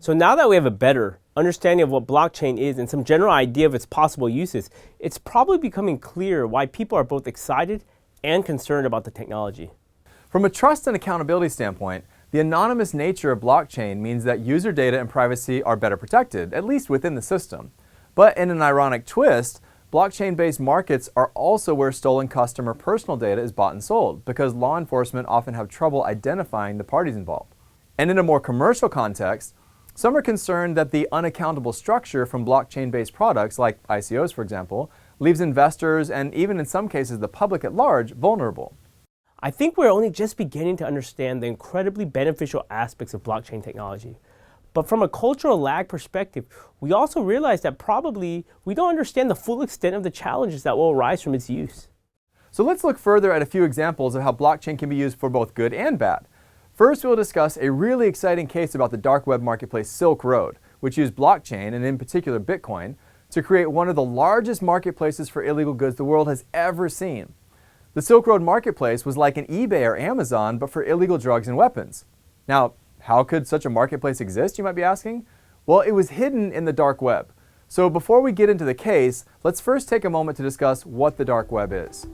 So now that we have a better understanding of what blockchain is and some general idea of its possible uses, it's probably becoming clear why people are both excited and concerned about the technology. From a trust and accountability standpoint, the anonymous nature of blockchain means that user data and privacy are better protected, at least within the system. But in an ironic twist, blockchain-based markets are also where stolen customer personal data is bought and sold, because law enforcement often have trouble identifying the parties involved. And in a more commercial context, some are concerned that the unaccountable structure from blockchain-based products, like ICOs for example, leaves investors and even in some cases the public at large vulnerable. I think we're only just beginning to understand the incredibly beneficial aspects of blockchain technology. But from a cultural lag perspective, we also realize that probably we don't understand the full extent of the challenges that will arise from its use. So let's look further at a few examples of how blockchain can be used for both good and bad. First, we'll discuss a really exciting case about the dark web marketplace Silk Road, which used blockchain, and in particular Bitcoin, to create one of the largest marketplaces for illegal goods the world has ever seen. The Silk Road marketplace was like an eBay or Amazon, but for illegal drugs and weapons. Now, how could such a marketplace exist, you might be asking? Well, it was hidden in the dark web. So before we get into the case, let's first take a moment to discuss what the dark web is.